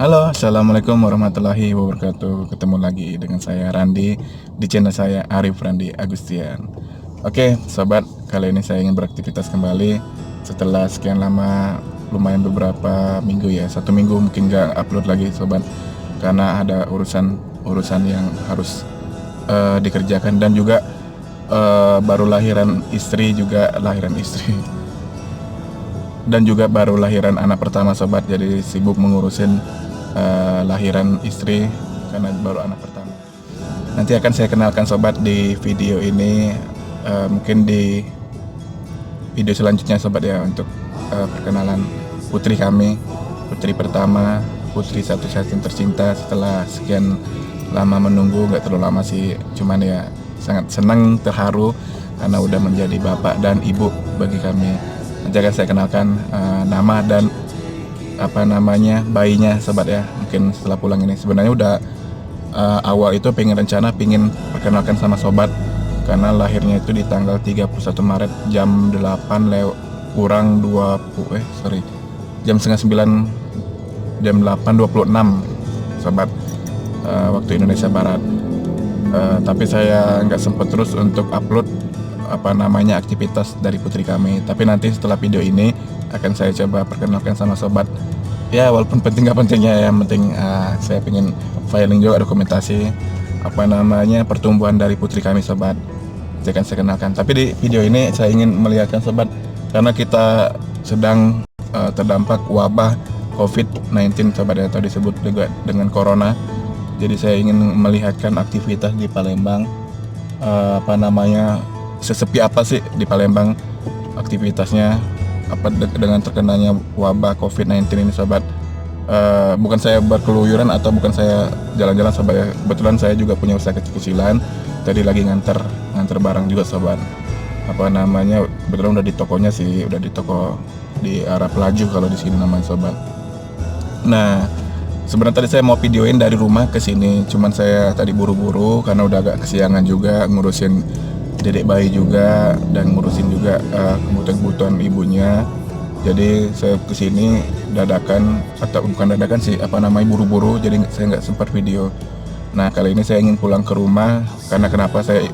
Halo, assalamualaikum warahmatullahi wabarakatuh. Ketemu lagi dengan saya Randi di channel saya Arif Randi Agustian. Oke, sobat, kali ini saya ingin beraktivitas kembali setelah sekian lama, lumayan beberapa minggu ya, 1 minggu mungkin nggak upload lagi, sobat, karena ada urusan yang harus dikerjakan dan juga baru lahiran istri dan juga baru lahiran anak pertama, sobat. Jadi sibuk mengurusin lahiran istri karena baru anak pertama. Nanti akan saya kenalkan, sobat, di video ini, mungkin di video selanjutnya, sobat ya, untuk perkenalan putri kami, putri pertama, putri satu-satunya tercinta setelah sekian lama menunggu. Nggak terlalu lama sih, cuman ya sangat senang, terharu karena udah menjadi bapak dan ibu bagi kami. Nanti akan saya kenalkan nama dan apa namanya bayinya, sobat ya, mungkin setelah pulang ini. Sebenarnya udah awal itu rencana pengen perkenalkan sama sobat karena lahirnya itu di tanggal 31 Maret jam 8 kurang 20 jam setengah 9, jam 8.26, sobat, waktu Indonesia Barat. Tapi saya nggak sempet terus untuk upload apa namanya aktivitas dari putri kami. Tapi nanti setelah video ini akan saya coba perkenalkan sama sobat. Ya walaupun penting nggak pentingnya, yang penting saya pengen filing juga dokumentasi apa namanya pertumbuhan dari putri kami, sobat. Jadi akan saya kenalkan. Tapi di video ini saya ingin melihatkan, sobat, karena kita sedang terdampak wabah COVID-19, sobat ya, atau disebut juga dengan corona. Jadi saya ingin melihatkan aktivitas di Palembang, apa namanya, sesepi apa sih di Palembang aktivitasnya apa dengan terkenanya wabah COVID-19 ini, sobat. Bukan saya berkeluyuran atau bukan saya jalan-jalan, sobat ya. Kebetulan saya juga punya usaha kecil-kecilan. Tadi lagi nganter barang juga, sobat. Apa namanya, kebetulan udah di tokonya sih, udah di toko di arah Pelaju kalau di sini namanya, sobat. Nah, sebenarnya tadi saya mau videoin dari rumah ke sini, cuman saya tadi buru-buru karena udah agak kesiangan juga ngurusin dedek bayi juga dan ngurusin juga kebutuhan ibunya. Jadi saya kesini dadakan, atau bukan dadakan sih, apa namanya, buru-buru, jadi saya nggak sempat video. Nah, kali ini saya ingin pulang ke rumah karena kenapa saya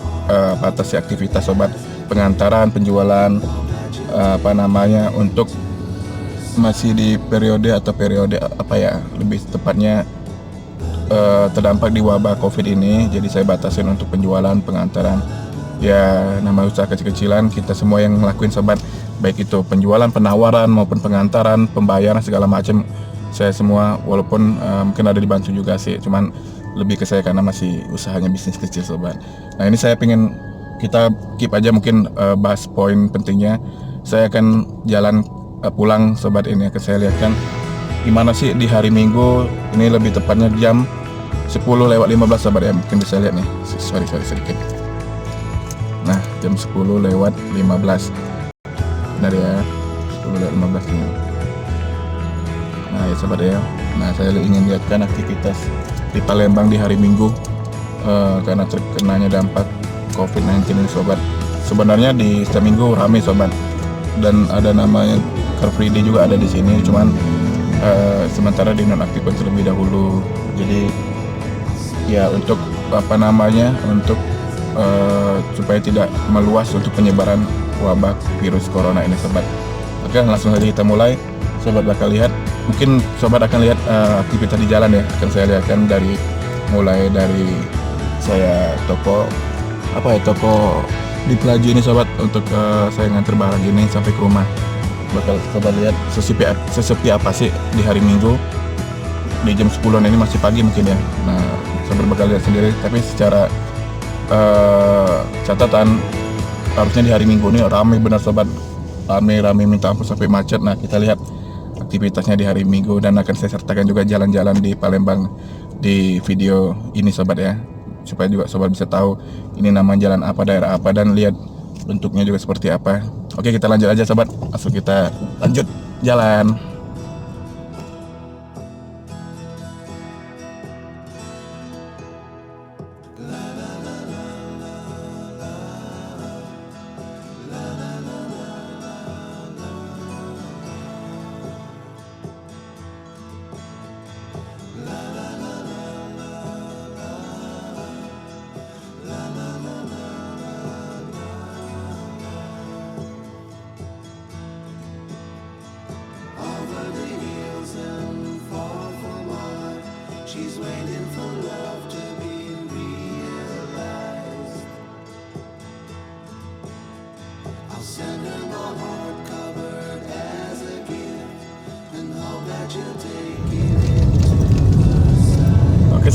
batasi aktivitas, sobat, pengantaran, penjualan, apa namanya, untuk masih di periode apa ya, lebih tepatnya terdampak di wabah COVID ini. Jadi saya batasin untuk penjualan, pengantaran. Ya, nama usaha kecil-kecilan kita semua yang ngelakuin, sobat, baik itu penjualan, penawaran maupun pengantaran, pembayaran segala macam, saya semua. Walaupun mungkin ada dibantu juga sih, cuman lebih ke saya karena masih usahanya bisnis kecil, sobat. Nah, ini saya pengen kita keep aja, mungkin bahas poin pentingnya. Saya akan jalan pulang, sobat. Ini akan saya lihatkan gimana sih di hari Minggu ini, lebih tepatnya jam 10:15, sobat ya. Mungkin bisa lihat nih, sorry sedikit. Nah, jam 10:15, benar ya, 10:15 ini. Nah ya, sobat ya, nah saya ingin lihatkan aktivitas di Palembang di hari Minggu karena terkenanya dampak COVID-19 ini, sobat. Sebenarnya di setiap minggu ramai, sobat, dan ada namanya Car Free Day juga ada di sini, cuman sementara dinonaktifkan terlebih dahulu. Jadi ya untuk apa namanya, untuk supaya tidak meluas untuk penyebaran wabah virus corona ini, sobat. Oke, langsung saja kita mulai. Sobat bakal lihat, mungkin sobat akan lihat aktivitas di jalan ya. Akan saya lihatkan mulai dari saya toko di Pelaju ini, sobat, untuk saya nganter barang ini sampai ke rumah. Bakal sobat lihat sesepi apa sih di hari Minggu di jam 10 ini, masih pagi mungkin ya. Nah, sobat bakal lihat sendiri. Tapi secara catatan, harusnya di hari Minggu ini ramai benar, sobat, ramai minta ampun sampai macet. Nah, kita lihat aktivitasnya di hari Minggu dan akan saya sertakan juga jalan-jalan di Palembang di video ini, sobat ya, supaya juga sobat bisa tahu ini nama jalan apa, daerah apa, dan lihat bentuknya juga seperti apa. Oke, kita lanjut aja, sobat, langsung kita lanjut jalan.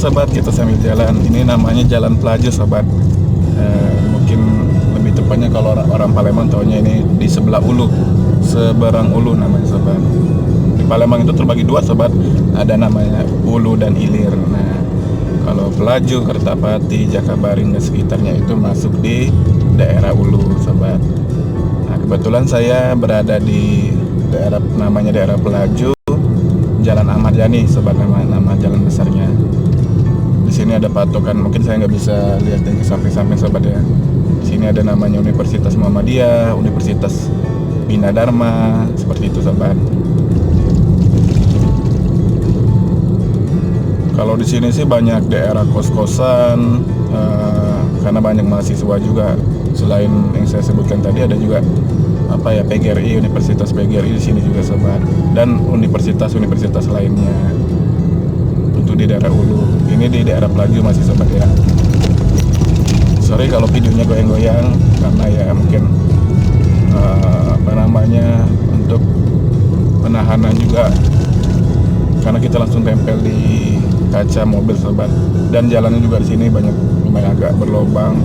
sobat, kita sambil jalan. Ini namanya Jalan Pelaju sobat. Mungkin lebih tepatnya kalau orang Palembang taunya ini di sebelah Ulu, seberang Ulu namanya sobat. Di Palembang itu terbagi dua sobat, ada namanya Ulu dan Ilir. Nah, kalau Pelaju, Kertapati, Jakabaring dan sekitarnya itu masuk di daerah Ulu sobat. Nah, kebetulan saya berada di daerah namanya daerah Pelaju, Jalan Ahmad Yani sobat, nama jalan besarnya. Di sini ada patokan, mungkin saya nggak bisa lihat yang ke samping-samping sobat ya. Di sini ada namanya Universitas Muhammadiyah, Universitas Bina Dharma, seperti itu sobat. Kalau di sini sih banyak daerah kos-kosan, karena banyak mahasiswa juga. Selain yang saya sebutkan tadi, ada juga PGRI, Universitas PGRI di sini juga sobat, dan universitas lainnya. Itu di daerah Ulu. Ini di daerah Pelaju masih sobat ya. Sorry kalau videonya goyang-goyang, karena ya mungkin untuk penahanan juga, karena kita langsung tempel di kaca mobil sobat. Dan jalannya juga di sini lumayan agak berlobang.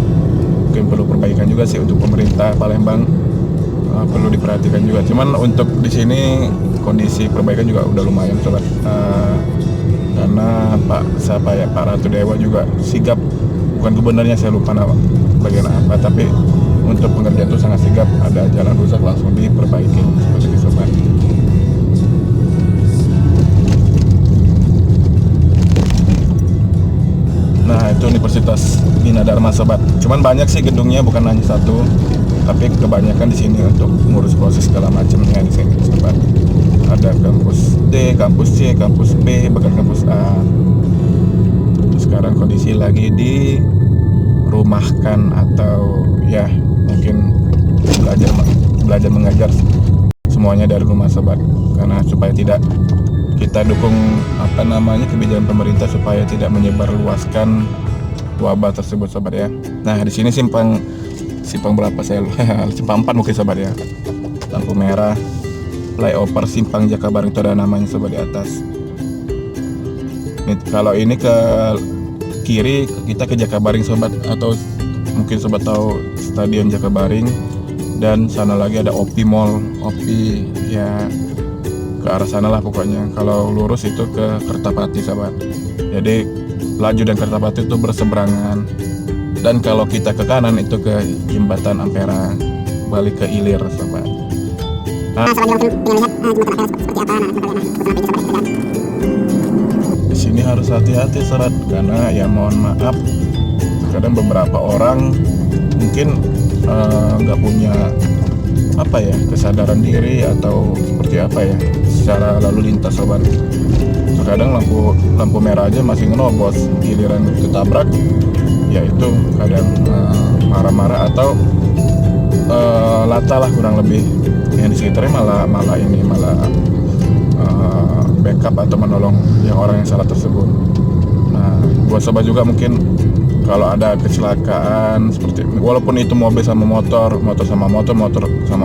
Mungkin perlu perbaikan juga sih untuk pemerintah Palembang. Perlu diperhatikan juga. Cuman untuk di sini kondisi perbaikan juga udah lumayan sobat. Karena Pak Ratu Dewa juga sigap, bukan gubernurnya, saya lupa nama bagian apa, tapi untuk pengerjaan itu sangat sigap. Ada jalan rusak langsung diperbaiki seperti itu sobat. Nah, itu Universitas Bina Dharma sobat. Cuman banyak sih gedungnya, bukan hanya satu, tapi kebanyakan di sini untuk mengurus proses segala macamnya di sini sobat. Ada kampus D, kampus C, kampus B, bahkan kampus A. Sekarang kondisi lagi dirumahkan atau ya mungkin belajar mengajar semuanya dari rumah sobat, karena supaya tidak kita dukung kebijakan pemerintah supaya tidak menyebar luaskan wabah tersebut sobat ya. Nah, di sini simpang berapa saya lupa, simpang 4 mungkin sobat ya. Lampu merah, flyover simpang Jakabaring itu ada namanya sobat di atas. Kalau ini ke kiri kita ke Jakabaring sobat, atau mungkin sobat tahu Stadion Jakabaring, dan sana lagi ada Opi Mall, Opi ya, ke arah sana lah pokoknya. Kalau lurus itu ke Kertapati sobat. Jadi Pelaju dan Kertapati itu berseberangan. Dan kalau kita ke kanan itu ke Jembatan Ampera, balik ke Ilir sobat. Di sini harus hati-hati sobat, karena ya mohon maaf, kadang beberapa orang mungkin nggak punya kesadaran diri atau seperti secara lalu lintas sobat. Terkadang lampu merah aja masih ngerobos, giliran ketabrak ya itu kadang marah-marah atau lata lah kurang lebih. Yang di sekitarnya malah backup atau menolong yang orang yang salah tersebut. Nah, buat sobat juga mungkin kalau ada kecelakaan seperti, walaupun itu mobil sama motor sama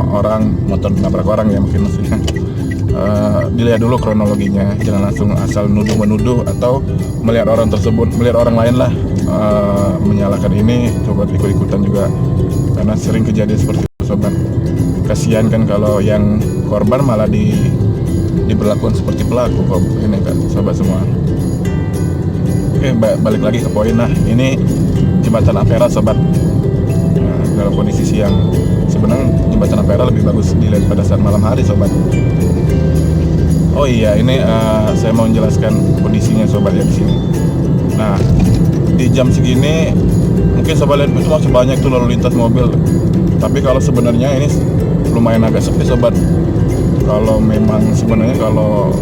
orang, motor nabrak orang ya mungkin maksudnya, dilihat dulu kronologinya, jangan langsung asal nuduh-menuduh atau melihat orang lain lah menyalahkan ini, coba ikut-ikutan juga, karena sering kejadian seperti itu sobat. Kasihan kan kalau yang korban malah diberlakukan seperti pelaku kok ini kan sobat semua. Oke, balik lagi ke poin. Nah, ini Jembatan Ampera sobat. Nah, dalam kondisi siang, sebenarnya Jembatan Ampera lebih bagus dilihat pada saat malam hari sobat. Oh iya, ini saya mau menjelaskan kondisinya sobat ya di sini. Nah, di jam segini mungkin sobat lihat itu masih banyak tuh lalu lintas mobil. Tapi kalau sebenarnya ini lumayan agak sepi sobat. Kalau memang sebenarnya kalau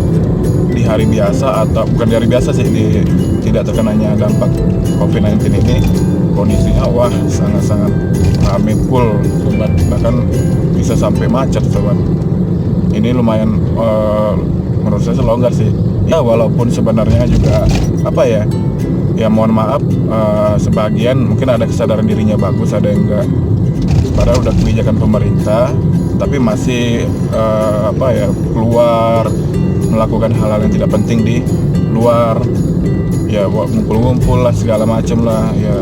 di hari biasa, atau bukan di hari biasa sih, tidak terkenanya dampak COVID-19 ini, kondisinya wah sangat-sangat ramai full sobat, bahkan bisa sampai macet sobat. Ini lumayan menurut saya longgar sih ya, walaupun sebenarnya juga ya mohon maaf, sebagian mungkin ada kesadaran dirinya bagus, ada yang enggak, padahal udah kebijakan pemerintah tapi masih keluar melakukan hal-hal yang tidak penting di luar, ya ngumpul-ngumpul lah segala macam lah ya.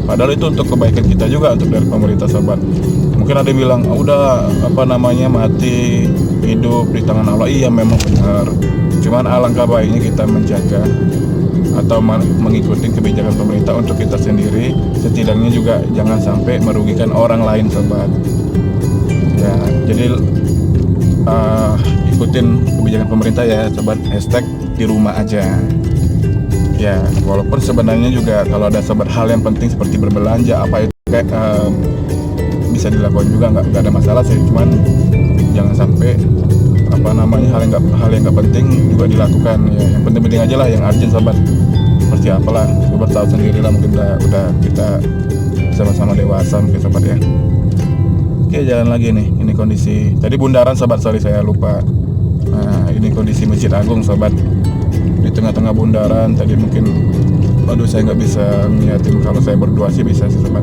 Padahal itu untuk kebaikan kita juga, untuk dari pemerintah sobat. Mungkin ada yang bilang udah mati hidup di tangan Allah. Iya memang benar. Cuman alangkah baiknya kita menjaga atau mengikuti kebijakan pemerintah untuk kita sendiri. Setidaknya juga jangan sampai merugikan orang lain sobat. Ya jadi ikutin kebijakan pemerintah ya sobat. Hashtag di rumah aja. Ya, walaupun sebenarnya juga kalau ada sobat hal yang penting seperti berbelanja apa itu kayak bisa dilakukan juga, nggak ada masalah sih. Cuman jangan sampai hal yang nggak penting juga dilakukan ya. Yang penting-penting aja lah, yang urgent sobat. Seperti apalah, sobat tahu sendiri lah, mungkin udah kita sama-sama dewasa mungkin sobat ya. Oke, jalan lagi nih. Ini kondisi tadi bundaran sobat, sorry saya lupa. Nah, ini kondisi Masjid Agung sobat. Di tengah-tengah bundaran tadi mungkin saya nggak bisa ngeliatin. Kalau saya berdua sih bisa sih sobat,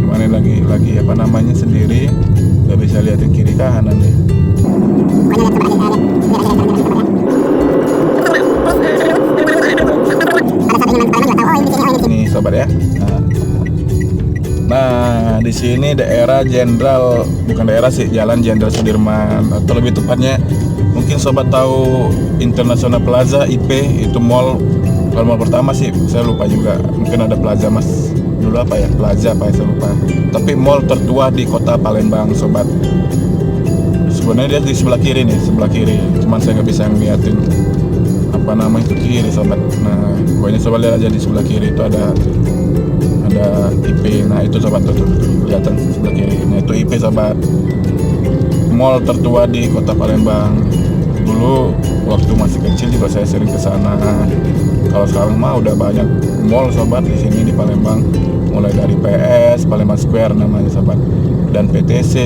cuman ini lagi sendiri, nggak bisa liatin kiri kanan nih. Ini sobat ya. Nah di sini daerah Jenderal, bukan daerah sih, Jalan Jenderal Sudirman, atau lebih tepatnya mungkin sobat tahu International Plaza IP, itu mall. Kalau mall pertama sih saya lupa juga, mungkin ada Plaza Mas dulu Plaza saya lupa. Tapi mall tertua di kota Palembang sobat. Sebenarnya dia di sebelah kiri nih, cuman saya nggak bisa ngeliatin itu kiri sobat. Nah pokoknya sobat lihat aja di sebelah kiri itu ada IP. Nah itu sobat tuh kelihatan sebelah kiri. Nah itu IP sobat, mall tertua di kota Palembang. Dulu waktu masih kecil juga saya sering ke sana. Kalau sekarang mah udah banyak mall sobat di sini di Palembang, mulai dari PS Palembang Square namanya sobat, dan PTC,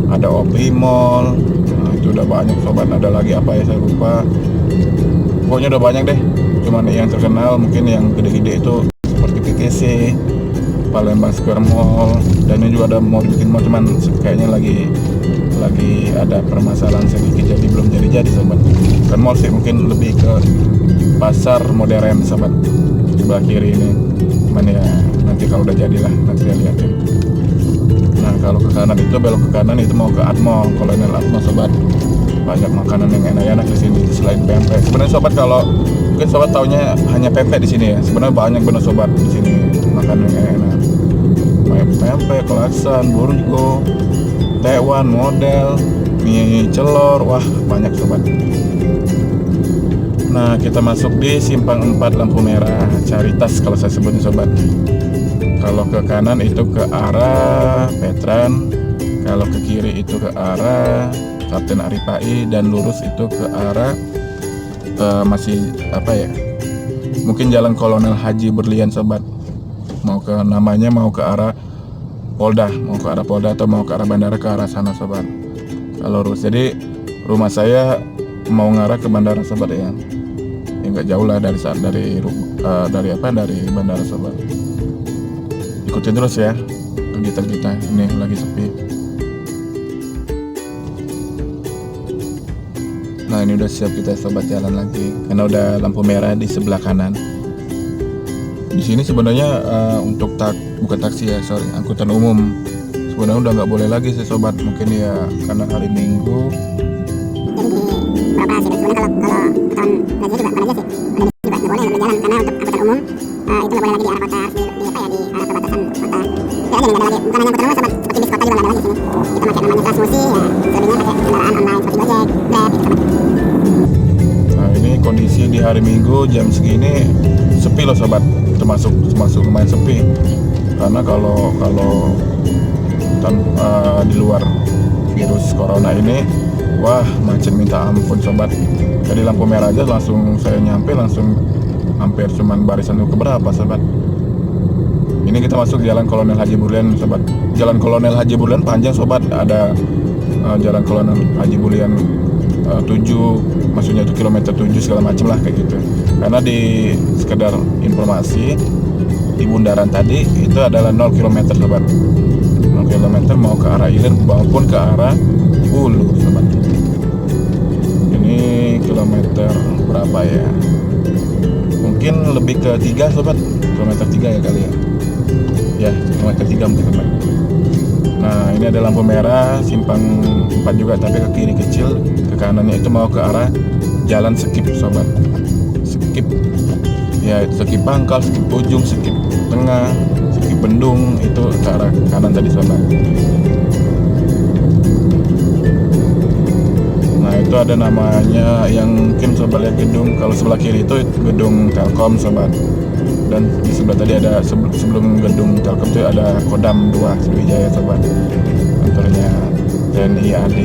ada OPI Mall. Nah itu udah banyak sobat. Ada lagi apa ya saya lupa, pokoknya udah banyak deh. Cuman yang terkenal mungkin yang gede-gede itu seperti PTC, Palembang Square Mall, dan ini juga ada mau bikin mall, cuman kayaknya lagi ada permasalahan sedikit jadi belum jadi sobat. Kan mall sih mungkin lebih ke pasar modern sobat sebelah kiri ini. Cuman ya nanti kalau udah jadilah nanti saya lihatin. Nah kalau ke kanan itu, belok ke kanan itu mau ke Atmo, Kolonel Atmo sobat. Banyak makanan yang enak-enak di sini selain pempek. Sebenarnya sobat kalau mungkin sobat taunya hanya pempek di sini ya. Sebenarnya banyak bener sobat di sini makanan yang enak. Kayak pempek, laksan, burjo, tewan, model, mie celor, wah banyak sobat. Nah kita masuk di Simpang 4 lampu merah Caritas kalau saya sebutnya sobat. Kalau ke kanan itu ke arah Petran, kalau ke kiri itu ke arah Kapten Aripai, dan lurus itu ke arah mungkin Jalan Kolonel Haji Berlian sobat. Mau ke arah Polda, atau mau ke arah bandara, ke arah sana sobat. Kalau lurus, jadi rumah saya mau ngarah ke bandara sobat ya. Ya nggak jauh lah dari bandara sobat. Ikutin terus ya kegiatan kita, ini lagi sepi. Nah ini udah siap kita sobat jalan lagi, karena udah lampu merah di sebelah kanan. Di sini sebenarnya untuk bukan taksi ya, angkutan umum sebenarnya udah nggak boleh lagi sih sobat. Mungkin ya karena hari Minggu. Nah ini kondisi di hari Minggu jam segini sepi loh sobat. Termasuk lumayan sepi, karena kalau di luar virus corona ini, wah macet minta ampun sobat. Jadi lampu merah aja langsung saya nyampe, langsung hampir cuman barisan ke berapa sobat. Ini kita masuk Jalan Kolonel Haji Berlian sobat. Jalan Kolonel Haji Berlian panjang sobat, ada Jalan Kolonel Haji Berlian 7, maksudnya itu kilometer 7 segala macam lah kayak gitu. Karena di sekedar informasi, di bundaran tadi itu adalah 0 km sobat. 0 km mau ke arah Ilir maupun ke arah Hulu sobat. Ini kilometer berapa ya? mungkin lebih ke 3 sobat, kilometer 3 ya kali ya kilometer 3 mungkin sobat. Nah ini ada lampu merah simpang 4 juga, tapi ke kiri kecil, ke kanannya itu mau ke arah jalan Skip sobat. Skip ya, Skip Pangkal, Skip Ujung, Skip Tengah, Skip Bendung, itu ke arah kanan tadi sobat. Nah itu ada namanya yang mungkin sobat lihat gedung, kalau sebelah kiri itu gedung Telkom sobat, dan di sebelah tadi ada sebelum gedung Telkom itu ada Kodam 2 Sriwijaya sobat, kantornya TNI AD.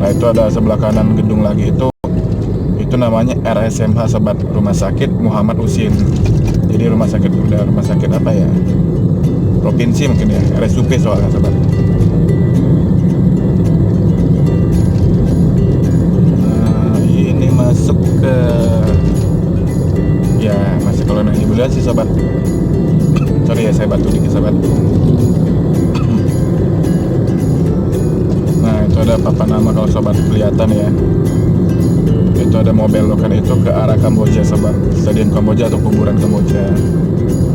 Nah itu ada sebelah kanan gedung lagi itu namanya RSMH sobat, Rumah Sakit Muhammad Husin. Jadi rumah sakit apa ya, provinsi mungkin ya, RSUP soalnya sobat. Nah ini masuk ke ya masih kolonial hiburan sih sobat. Sorry ya saya batu dikit sobat. Nah itu ada papan nama kalau sobat kelihatan ya, itu ada mau belokan itu ke arah Kamboja sobat, Stadion Kamboja atau kuburan Kamboja.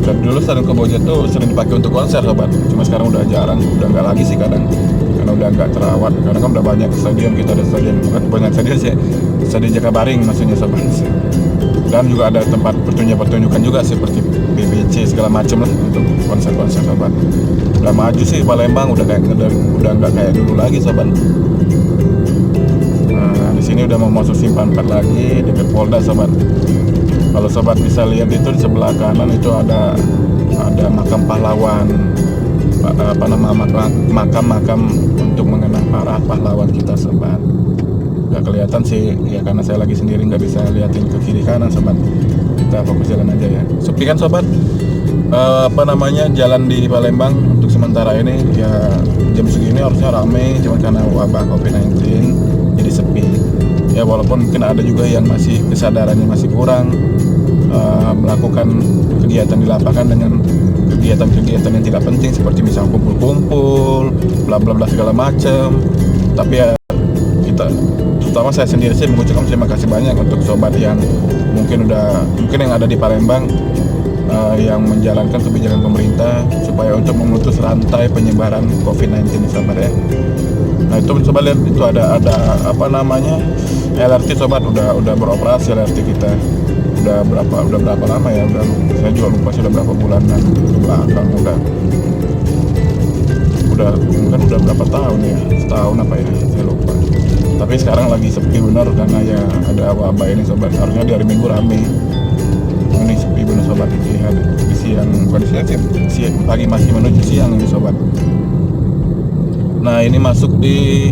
Dan dulu Stadion Kamboja tuh sering dipakai untuk konser sobat, cuma sekarang udah jarang, udah nggak lagi sih kadang, karena udah nggak terawat, karena kan udah banyak stadion. Kita ada stadion, bukan banyak stadion sih, Stadion Jakabaring maksudnya sobat. Dan juga ada tempat pertunjukan juga seperti BBC segala macam lah untuk konser-konser sobat. Udah maju sih Palembang, udah nggak kayak dulu lagi sobat. Nah di sini udah mau masuk simpang 4 lagi dekat Polda sobat. Kalau sobat bisa lihat itu di sebelah kanan itu ada makam pahlawan, apa nama makam untuk mengenang para pahlawan kita sobat. Gak kelihatan sih ya karena saya lagi sendiri, nggak bisa liatin ke kiri kanan sobat. Kita fokus jalan aja ya. Sepi kan sobat, jalan di Palembang untuk sementara ini ya, jam segini harusnya rame, cuma karena wabah COVID-19 jadi sepi ya. Walaupun mungkin ada juga yang masih kesadarannya masih kurang, melakukan kegiatan di lapangan dengan kegiatan-kegiatan yang tidak penting seperti misal kumpul-kumpul bla bla bla segala macam. Tapi ya kita, terutama saya sendiri sih mengucapkan terima kasih banyak untuk sobat yang mungkin yang ada di Palembang, yang menjalankan kebijakan pemerintah supaya untuk memutus rantai penyebaran COVID-19 sobat ya. Nah itu sobat lihat itu ada apa namanya LRT sobat, udah beroperasi LRT kita. Udah berapa lama ya, saya juga lupa sudah berapa bulanan ke belakang, udah berapa tahun ya, setahun apa ya saya lupa. Tapi sekarang lagi sepi benar karena ya ada wabah ini sobat. Harusnya di hari Minggu rame, ini sepi benar sobat. Di siang, bukan siang, pagi masih menuju siang ini sobat. Nah ini masuk di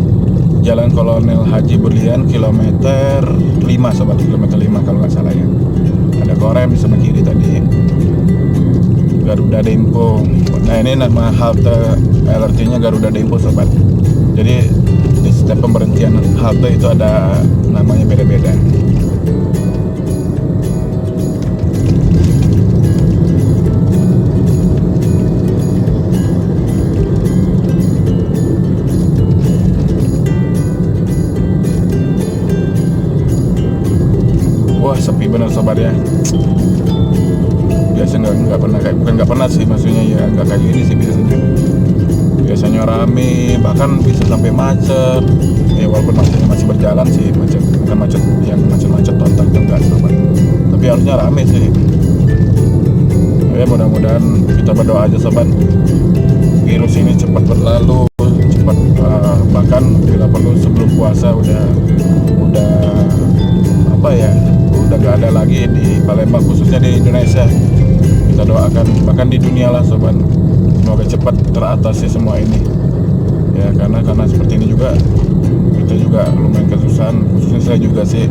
Jalan Kolonel Haji Berlian kilometer 5 sobat, kilometer 5 kalau nggak salah ya. Ada Korem di sebelah kiri tadi, Garuda Dempo. Nah ini nama halte LRT-nya Garuda Dempo sobat. Jadi di setiap pemberhentian halte itu ada namanya beda-beda. Wah sepi bener sobat ya. Biasa nggak pernah sih, maksudnya ya nggak kayak gini sih biasanya rame, bahkan bisa sampai macet ya, walaupun macetnya masih berjalan sih, bukan macet total itu enggak sobat, tapi harusnya rame sih ya. Mudah-mudahan kita berdoa aja sobat, virus ini cepat berlalu, bahkan bila perlu sebelum puasa udah apa ya, udah gak ada lagi di Palembang, khususnya di Indonesia. Kita doakan, bahkan di dunia lah sobat, semoga cepat teratasi semua ini ya, karena seperti ini juga kita juga lumayan kesusahan, khususnya saya juga sih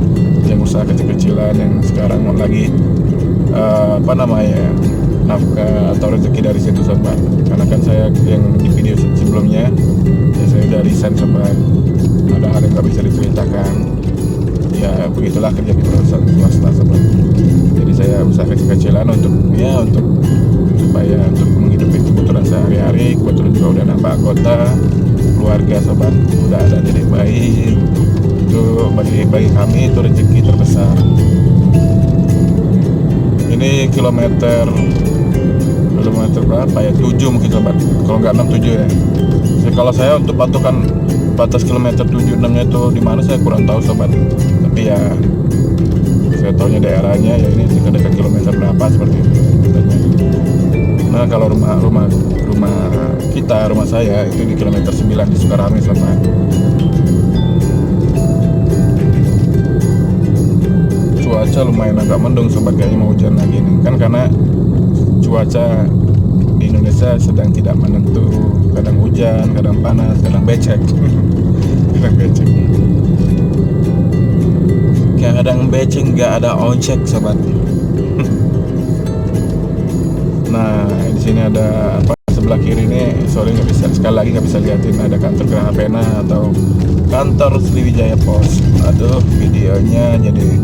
yang usaha kecil-kecilan yang sekarang lagi nafkah atau rezeki dari situ sobat. Karena kan saya yang di video sebelumnya ya, saya udah resign sobat, ada hal yang gak bisa diceritakan ya, begitulah kerja di perusahaan swasta sobat. Jadi saya usaha kecil-kecilan untuk supaya untuk menghidupi kebutuhan sehari-hari. Kebetulan juga udah nambah anggota keluarga sobat, udah ada dedek bayi. Itu bagi kami itu rezeki terbesar. ini kilometer berapa ya, 7 mungkin sobat, kalau nggak 6, 7 ya. Jadi kalau saya untuk patokan batas kilometer 7, 6 nya itu di mana saya kurang tahu sobat, tapi ya saya tahunya daerahnya ya ini dekat kilometer berapa seperti itu. Nah kalau rumah saya itu di kilometer 9 di Sukarame sobat. Cuaca lumayan agak mendung sobat, kayaknya mau hujan lagi nih kan, karena cuaca di Indonesia sedang tidak menentu, kadang hujan, kadang panas, kadang becek. Kadang becek nggak ada ojek sobat. Nah di sini ada apa, sebelah kiri ini sorry nggak bisa, sekali lagi nggak bisa liatin, ada kantor Geraha Pena atau kantor Sriwijaya Pos. Aduh videonya jadi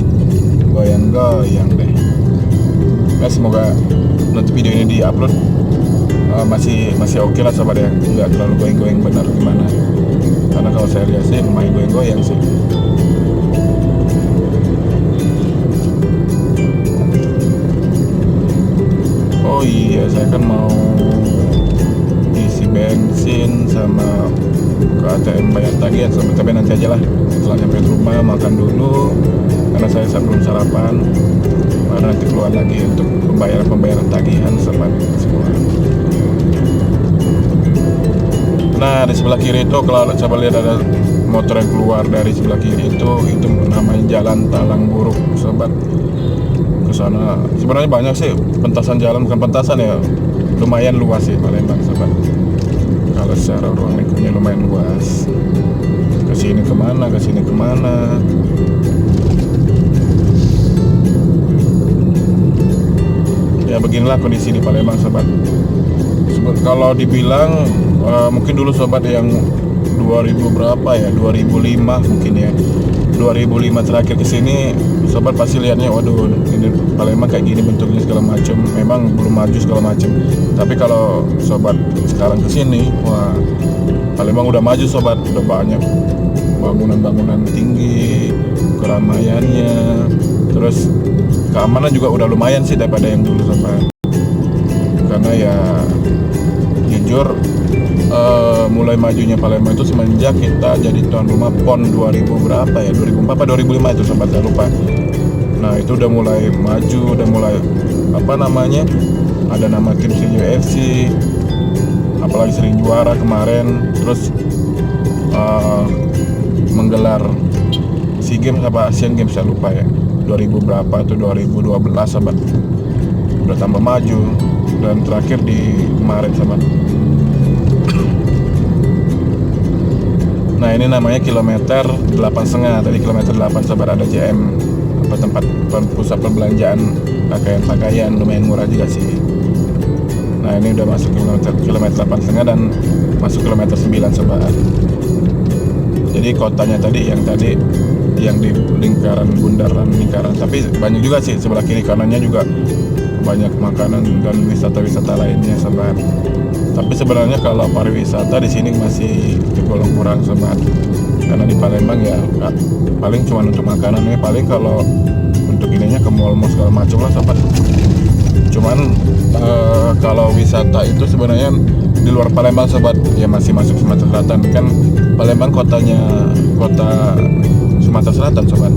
goyang-goyang deh. Nah semoga nanti video ini diupload masih oke lah sobat ya, nggak terlalu goyang-goyang benar gimana, karena kalau saya lihat sih lumayan goyang-goyang sih. Oh iya, saya kan mau isi bensin sama ke ATM bayar tagihan sobat, tapi nanti aja lah setelah sampai rumah, makan dulu karena saya belum sarapan, baru nanti keluar lagi untuk pembayaran tagihan sobat semua. Nah di sebelah kiri itu kalau coba lihat ada motor yang keluar dari sebelah kiri itu namanya Jalan Talang Buruk sobat. Ke sana sebenarnya banyak sih pentasan jalan, bukan pentasan ya, lumayan luas sih Palembang sobat. Kalau secara ruang lingkupnya lumayan luas. Kesini kemana. Ya beginilah kondisi di Palembang sobat. Kalau dibilang mungkin dulu sobat yang 2000 berapa ya, 2005 mungkin ya, 2005 terakhir kesini sobat pasti lihatnya waduh ini Palembang kayak gini bentuknya segala macam, memang belum maju segala macam. Tapi kalau sobat sekarang kesini, wah Palembang udah maju sobat, udah banyak bangunan-bangunan tinggi, keramaiannya, terus keamanan juga udah lumayan sih daripada yang dulu sobat. Karena ya jujur mulai majunya Palembang itu semenjak kita jadi tuan rumah PON 2000 berapa ya, 2004 apa 2005 itu sobat, saya lupa. Nah itu udah mulai maju, udah mulai apa namanya, ada nama tim CUFC, apalagi sering juara kemarin, terus menggelar SEA Games apa Asian Games saya lupa ya, 2000 berapa itu 2012 sobat, udah tambah maju. Dan terakhir di kemarin sobat. Nah ini namanya kilometer 8,5, tadi kilometer 8 sobat, ada JM apa tempat pusat perbelanjaan pakaian lumayan murah juga sih. Nah ini udah masuk kilometer 8,5 dan masuk kilometer 9 sobat. Jadi kotanya tadi yang di lingkaran bundaran lingkaran, tapi banyak juga sih sebelah kiri kanannya juga banyak makanan dan wisata-wisata lainnya sobat. Tapi sebenarnya kalau pariwisata di sini masih tergolong kurang sobat, karena di Palembang ya paling cuma untuk makanan ya, paling kalau untuk ininya ke mall-mall segala macam lah sobat. Cuman kalau wisata itu sebenarnya di luar Palembang sobat, ya masih masuk Sumatera Selatan kan. Palembang kota Sumatera Selatan sobat,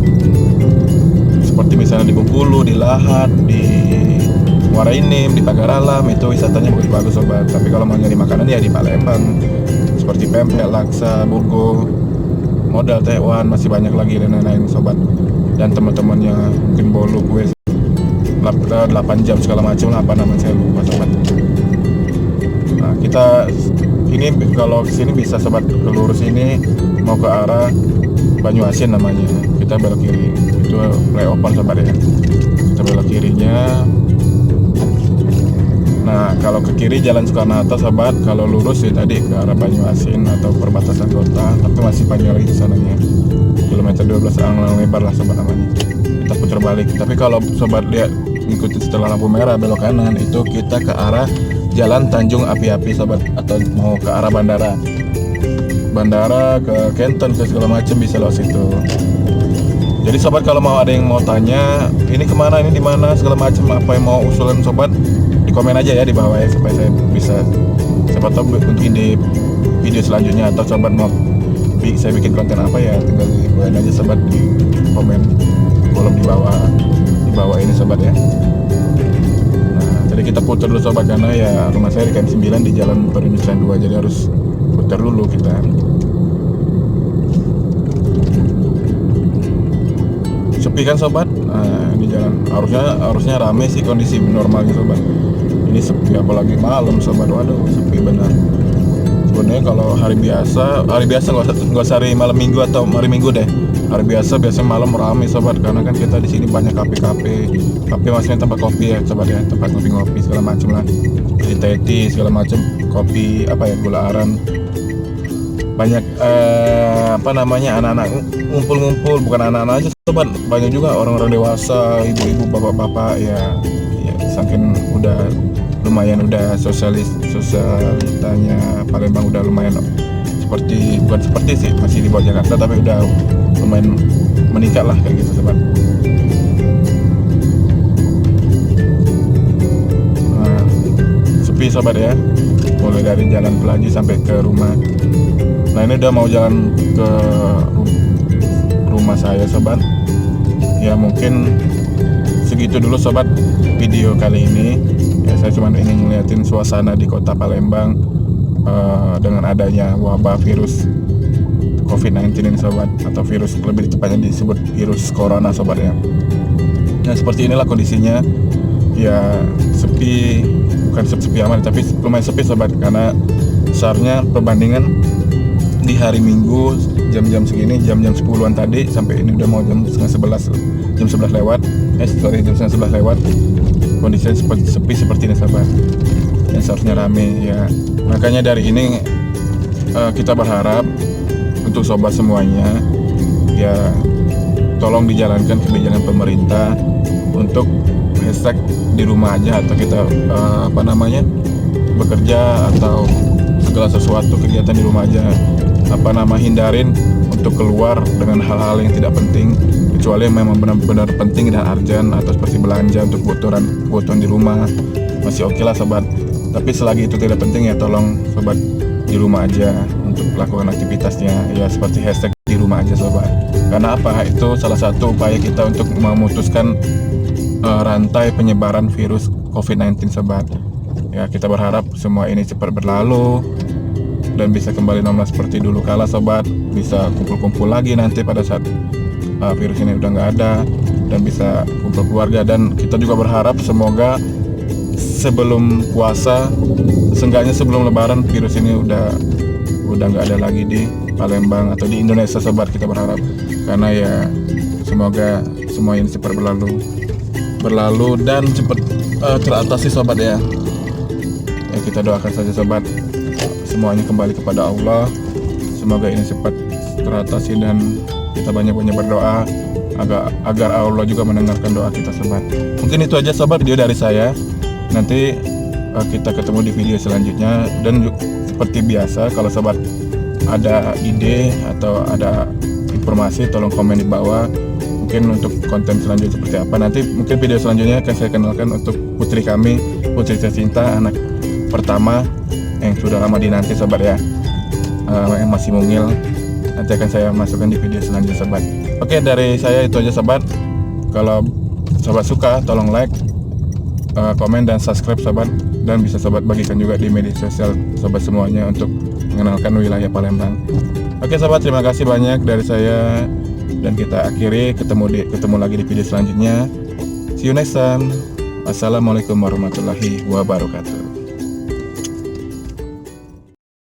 seperti misalnya di Bengkulu, di Lahat, di Muara Enim, di Pagar Alam, itu wisatanya bagus-bagus sobat. Tapi kalau mau nyari makanan ya di Palembang, seperti pempek, laksa, burgo, modal tewan, masih banyak lagi dan lain-lain sobat. Dan teman-temannya mungkin bolu, kue 8 jam segala macam lah, apa namanya saya lupa sobat. Nah kita ini kalau kesini bisa sobat, ke lurus ini mau ke arah Banyuasin namanya, kita belok kiri, itu flyover sobat ya, kita belok kirinya. Nah kalau ke kiri Jalan Soekarno-Hatta sobat, kalau lurus ya tadi ke arah Banyuasin atau perbatasan kota, tapi masih panjang lagi kesananya, kilometer 12 anglang lebar lah sobat namanya. Kita putar balik, tapi kalau sobat lihat ikuti setelah lampu merah belok kanan, itu kita ke arah Jalan Tanjung Api-Api sobat, atau mau ke arah bandara ke Kenton ke segala macam bisa lewat situ. Jadi sobat kalau mau ada yang mau tanya ini kemana, ini di mana, segala macam, apa yang mau usulan sobat, di komen aja ya di bawah ya, supaya saya bisa, siapa tahu mungkin di video selanjutnya, atau sobat mau saya bikin konten apa ya, tinggal di aja sobat di komen kolom di bawah ini sobat ya. Nah, jadi kita putar dulu sobat, karena ya rumah saya di KM 9 di Jalan Perindustrian 2, jadi harus putar dulu kita. Sepi kan sobat, di jalan harusnya rame sih kondisi normalnya sobat. Ini sepi apalagi malam sobat, waduh sepi benar. Sebenarnya kalau hari biasa nggak usah hari malam minggu atau hari minggu deh. Hari biasanya malam rame sobat, karena kan kita di sini banyak kafe maksudnya tempat kopi ya sobat ya, tempat ngopi segala macam lah, teh segala macam, kopi apa ya, gula aren. Banyak anak-anak ngumpul, bukan anak-anak aja sobat, banyak juga orang-orang dewasa, ibu-ibu, bapak-bapak ya saking lumayan sosialitanya Palembang udah lumayan bukan seperti sih, masih di bawah Jakarta, tapi udah lumayan meningkat lah kayak gitu sobat. Nah, sepi sobat ya, mulai dari Jalan Pelaji sampai ke rumah. Nah ini udah mau jalan ke rumah saya sobat. Ya mungkin segitu dulu sobat video kali ini. Ya, saya cuma ingin ngeliatin suasana di kota Palembang dengan adanya wabah virus COVID-19 ini sobat, atau virus, lebih tepatnya disebut virus corona sobat ya. Nah seperti inilah kondisinya. Ya sepi, bukan sepi amat, tapi lumayan sepi sobat, karena besarnya perbandingan di hari Minggu jam-jam segini, jam-jam 10-an tadi, sampai ini udah mau jam 11 lewat, jam 11 lewat, kondisinya sepi seperti ini sahabat, yang seharusnya rame ya. Makanya dari ini kita berharap untuk sobat semuanya ya, tolong dijalankan kebijakan pemerintah untuk hashtag di rumah aja, atau kita bekerja atau segala sesuatu kegiatan di rumah aja, hindarin untuk keluar dengan hal-hal yang tidak penting, kecuali yang memang benar-benar penting dan urgent, atau seperti belanja untuk kebutuhan di rumah masih oke lah sobat. Tapi selagi itu tidak penting ya tolong sobat di rumah aja untuk melakukan aktivitasnya ya, seperti hashtag di rumah aja sobat. Karena apa, itu salah satu upaya kita untuk memutuskan rantai penyebaran virus COVID-19 sobat. Ya kita berharap semua ini cepat berlalu dan bisa kembali normal seperti dulu kala sobat, bisa kumpul-kumpul lagi nanti pada saat virus ini udah nggak ada, dan bisa kumpul keluarga. Dan kita juga berharap semoga sebelum puasa, seenggaknya sebelum lebaran, virus ini udah nggak ada lagi di Palembang atau di Indonesia sobat, kita berharap. Karena ya semoga semua ini cepat berlalu dan cepat teratasi sobat ya. Ya kita doakan saja sobat, semuanya kembali kepada Allah. Semoga ini cepat teratasi dan kita banyak-banyak berdoa agar Allah juga mendengarkan doa kita sobat. Mungkin itu aja sobat video dari saya. Nanti kita ketemu di video selanjutnya. Dan seperti biasa, kalau sobat ada ide atau ada informasi, tolong komen di bawah. Mungkin untuk konten selanjutnya seperti apa, nanti mungkin video selanjutnya akan saya kenalkan untuk putri kami, putri tercinta, anak pertama yang sudah lama dinanti sobat ya, yang masih mungil. Nanti akan saya masukkan di video selanjutnya sobat. Oke, dari saya itu aja sobat. Kalau sobat suka, tolong like, komen dan subscribe sobat, dan bisa sobat bagikan juga di media sosial sobat semuanya untuk mengenalkan wilayah Palembang. Oke sobat, terima kasih banyak dari saya, dan kita akhiri, ketemu lagi di video selanjutnya. See you next time. Assalamualaikum warahmatullahi wabarakatuh.